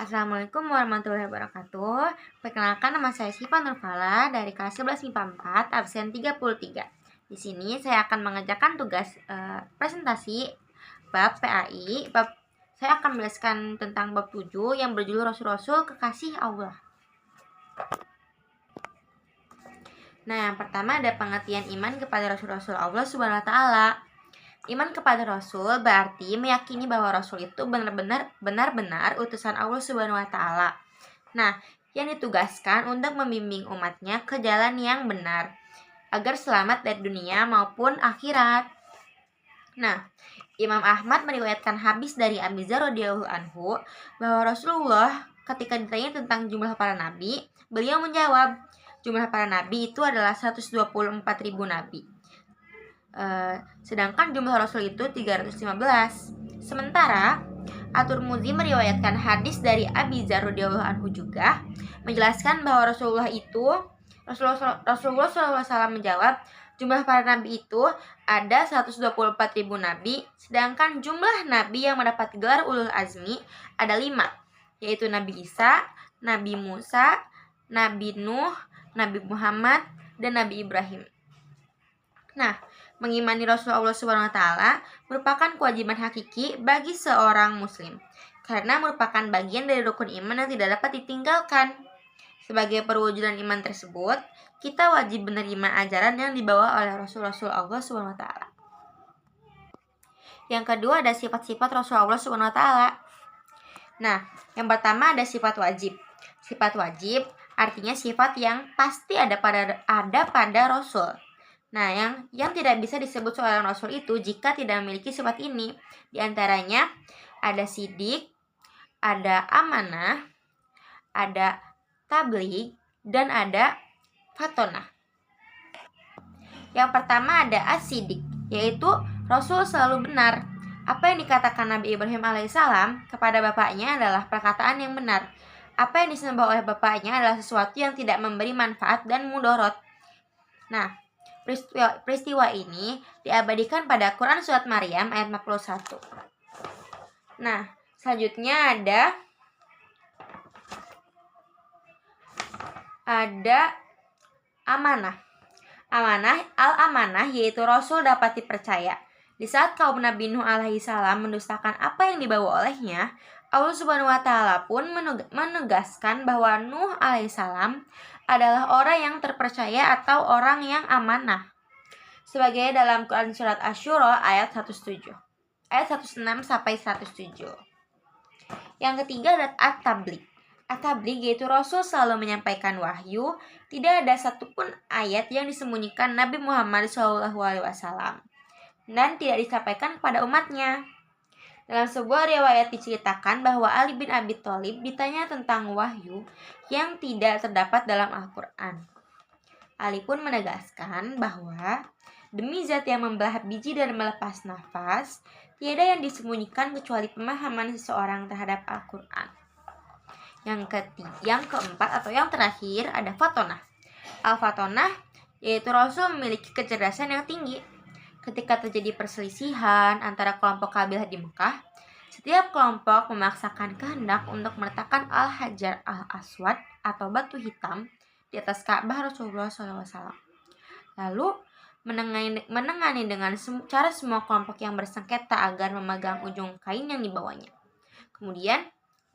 Assalamualaikum warahmatullahi wabarakatuh. Perkenalkan, nama saya Syifa Nurfala dari kelas 11 MIPA 4, absen 33. Di sini saya akan mengerjakan tugas presentasi bab PAI. Saya akan menjelaskan tentang bab 7 yang berjudul Rasul-Rasul Kekasih Allah. Nah, yang pertama ada pengertian iman kepada Rasul-Rasul Allah Subhanahu wa Ta'ala. Iman kepada Rasul berarti meyakini bahwa Rasul itu benar-benar utusan Allah Subhanahu wa Ta'ala. Nah, yang ditugaskan untuk membimbing umatnya ke jalan yang benar agar selamat dari dunia maupun akhirat. Nah, Imam Ahmad meriwayatkan hadis dari Abi Dzar radhiyallahu anhu bahwa Rasulullah ketika ditanya tentang jumlah para nabi, beliau menjawab, jumlah para nabi itu adalah 124.000 nabi. Sedangkan jumlah Rasul itu 315. Sementara At-Tirmidzi meriwayatkan hadis dari Abi Dzar radhiyallahu anhu juga menjelaskan bahwa Rasulullah SAW menjawab, jumlah para nabi itu ada 124.000 nabi, sedangkan jumlah nabi yang mendapat gelar ulul azmi ada 5, yaitu Nabi Isa, Nabi Musa, Nabi Nuh, Nabi Muhammad, dan Nabi Ibrahim. Nah, mengimani Rasulullah SWT merupakan kewajiban hakiki bagi seorang muslim, karena merupakan bagian dari rukun iman yang tidak dapat ditinggalkan. Sebagai perwujudan iman tersebut, kita wajib menerima ajaran yang dibawa oleh Rasul-Rasul Allah SWT. Yang kedua ada sifat-sifat Rasulullah SWT. Nah, yang pertama ada sifat wajib. Sifat wajib artinya sifat yang pasti ada pada Rasul. Nah, yang tidak bisa disebut seorang Rasul itu jika tidak memiliki sifat ini. Di antaranya ada sidik, ada amanah, ada tabligh, dan ada fatonah. Yang pertama ada as-sidik, yaitu Rasul selalu benar. Apa yang dikatakan Nabi Ibrahim alaihissalam kepada bapaknya adalah perkataan yang benar. Apa yang disembah oleh bapaknya adalah sesuatu yang tidak memberi manfaat dan mudorot. Nah, peristiwa ini diabadikan pada Quran Surat Maryam ayat 41. Nah, selanjutnya ada amanah. Al-amanah yaitu Rasul dapat dipercaya. Di saat kaum Nabi Nuh alaihissalam mendustakan apa yang dibawa olehnya, Allah Subhanahu wa Ta'ala pun menegaskan bahwa Nuh alaihissalam adalah orang yang terpercaya atau orang yang amanah. Sebagai dalam Quran Surat Asy-Syura ayat 106 sampai 107. Yang ketiga adalah at-tabligh. At-tabligh yaitu Rasul selalu menyampaikan wahyu, tidak ada satupun ayat yang disembunyikan Nabi Muhammad SAW dan tidak disampaikan kepada umatnya. Dalam sebuah riwayat diceritakan bahwa Ali bin Abi Thalib ditanya tentang wahyu yang tidak terdapat dalam Al-Quran. Ali pun menegaskan bahwa demi zat yang membelah biji dan melepas nafas, tiada yang disembunyikan kecuali pemahaman seseorang terhadap Al-Quran. Yang keempat atau yang terakhir ada fatonah. Al-fatonah yaitu Rasul memiliki kecerdasan yang tinggi. Ketika terjadi perselisihan antara kelompok kabilah di Mekah, setiap kelompok memaksakan kehendak untuk meletakkan Al-Hajar Al-Aswad atau batu hitam di atas Ka'bah Rasulullah SAW. Lalu menengani dengan cara semua kelompok yang bersengketa agar memegang ujung kain yang dibawanya. Kemudian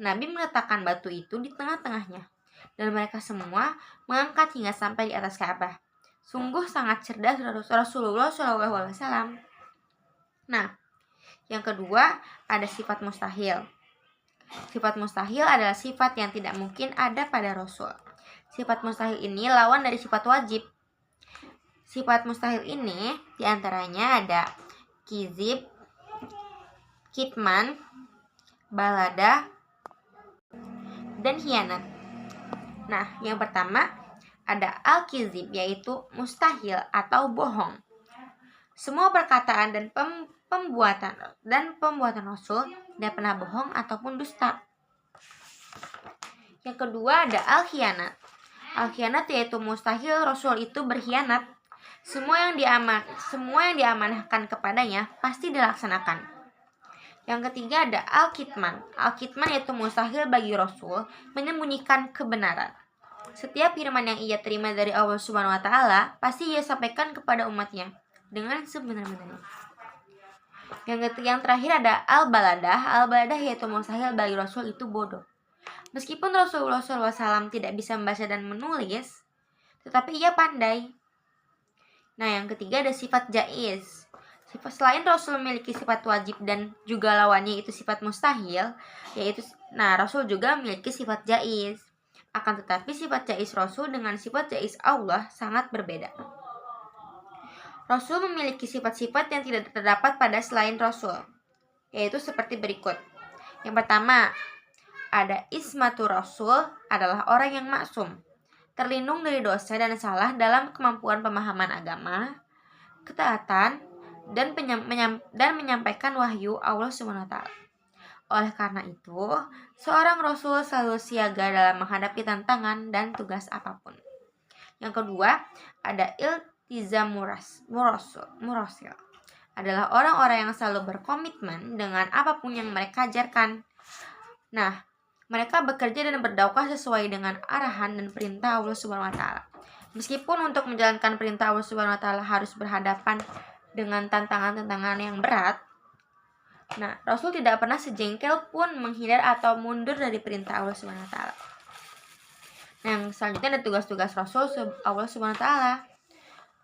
Nabi meletakkan batu itu di tengah-tengahnya, dan mereka semua mengangkat hingga sampai di atas Ka'bah. Sungguh sangat cerdas Rasulullah SAW. Nah, yang kedua ada sifat mustahil. Sifat mustahil adalah sifat yang tidak mungkin ada pada Rasul. Sifat mustahil ini lawan dari sifat wajib. Sifat mustahil ini diantaranya ada kizib, kitman, balada, dan hianat. Nah, yang pertama ada al-kizib, yaitu mustahil atau bohong. Semua perkataan dan pembuatan Rasul tidak pernah bohong ataupun dusta. Yang kedua ada al-khianat. Al-khianat yaitu mustahil Rasul itu berkhianat. Semua yang diamanahkan kepadanya pasti dilaksanakan. Yang ketiga ada al-kitman. Al-kitman yaitu mustahil bagi Rasul menyembunyikan kebenaran. Setiap firman yang ia terima dari Allah Subhanahu wa taala pasti ia sampaikan kepada umatnya dengan sebenar-benarnya. Yang terakhir ada al-baladah. Al-baladah yaitu mustahil bagi Rasul itu bodoh. Meskipun Rasulullah SAW tidak bisa membaca dan menulis, tetapi ia pandai. Nah, yang ketiga ada sifat jaiz. Selain Rasul memiliki sifat wajib dan juga lawannya itu sifat mustahil, Rasul juga memiliki sifat jaiz. Akan tetapi sifat jaiz Rasul dengan sifat jaiz Allah sangat berbeda. Rasul memiliki sifat-sifat yang tidak terdapat pada selain Rasul, yaitu seperti berikut. Yang pertama, ada ismatu Rasul adalah orang yang maksum, terlindung dari dosa dan salah dalam kemampuan pemahaman agama, ketaatan, dan menyampaikan wahyu Allah Subhanahu wa taala. Oleh karena itu, seorang Rasul selalu siaga dalam menghadapi tantangan dan tugas apapun. Yang kedua, ada iltizam murasil. Adalah orang-orang yang selalu berkomitmen dengan apapun yang mereka ajarkan. Nah, mereka bekerja dan berdakwah sesuai dengan arahan dan perintah Allah Subhanahu wa taala. Meskipun untuk menjalankan perintah Allah Subhanahu wa taala harus berhadapan dengan tantangan-tantangan yang berat, Rasul tidak pernah sejengkel pun menghindar atau mundur dari perintah Allah Subhanahu wa taala. Yang selanjutnya ada tugas-tugas Rasul Allah Subhanahu wa taala.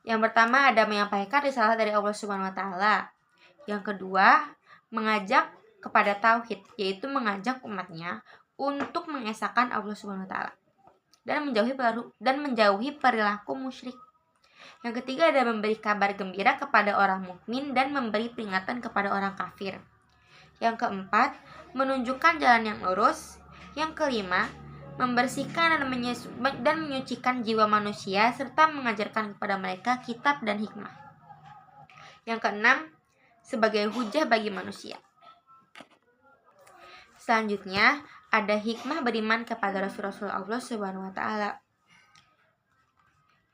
Yang pertama ada menyampaikan risalah dari Allah Subhanahu wa taala. Yang kedua, mengajak kepada tauhid, yaitu mengajak umatnya untuk mengesahkan Allah Subhanahu wa taala dan menjauhi perilaku musyrik. Yang ketiga ada memberi kabar gembira kepada orang mukmin dan memberi peringatan kepada orang kafir. Yang keempat, menunjukkan jalan yang lurus. Yang kelima, membersihkan dan menyucikan jiwa manusia serta mengajarkan kepada mereka kitab dan hikmah. Yang keenam, sebagai hujah bagi manusia. Selanjutnya, ada hikmah beriman kepada Rasul-Rasul Allah Subhanahu wa taala.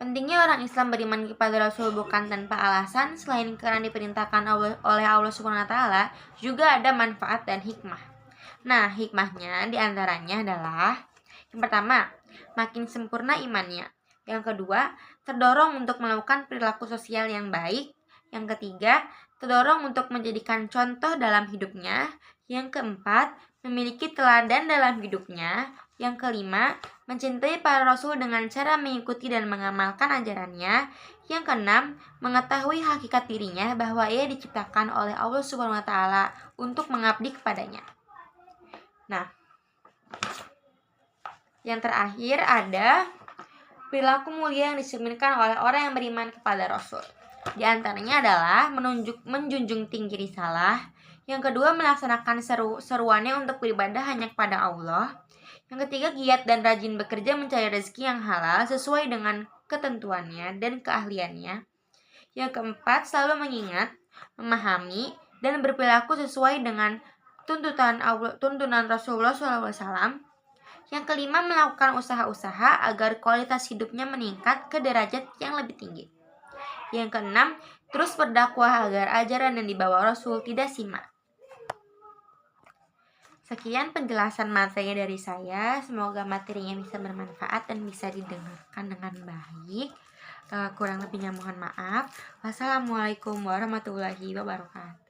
Pentingnya orang Islam beriman kepada Rasul bukan tanpa alasan, selain karena diperintahkan oleh Allah Subhanahu wa taala, juga ada manfaat dan hikmah. Nah, hikmahnya diantaranya adalah yang pertama, makin sempurna imannya. Yang kedua, terdorong untuk melakukan perilaku sosial yang baik. Yang ketiga, terdorong untuk menjadikan contoh dalam hidupnya. Yang keempat, memiliki teladan dalam hidupnya. Yang kelima, mencintai para rasul dengan cara mengikuti dan mengamalkan ajarannya. Yang keenam, mengetahui hakikat dirinya bahwa ia diciptakan oleh Allah Subhanahu wa taala untuk mengabdi kepadanya. Nah, yang terakhir ada perilaku mulia yang dicerminkan oleh orang yang beriman kepada Rasul. Di antaranya adalah menjunjung tinggi risalah. Yang kedua, melaksanakan seruannya untuk beribadah hanya kepada Allah. Yang ketiga, giat dan rajin bekerja mencari rezeki yang halal sesuai dengan ketentuannya dan keahliannya. Yang keempat, selalu mengingat, memahami, dan berperilaku sesuai dengan tuntunan Rasulullah SAW. Yang kelima, melakukan usaha-usaha agar kualitas hidupnya meningkat ke derajat yang lebih tinggi. Yang keenam, terus berdakwah agar ajaran yang dibawa Rasul tidak simak. Sekian penjelasan materi dari saya. Semoga materinya bisa bermanfaat dan bisa didengarkan dengan baik. Kurang lebihnya mohon maaf. Wassalamualaikum warahmatullahi wabarakatuh.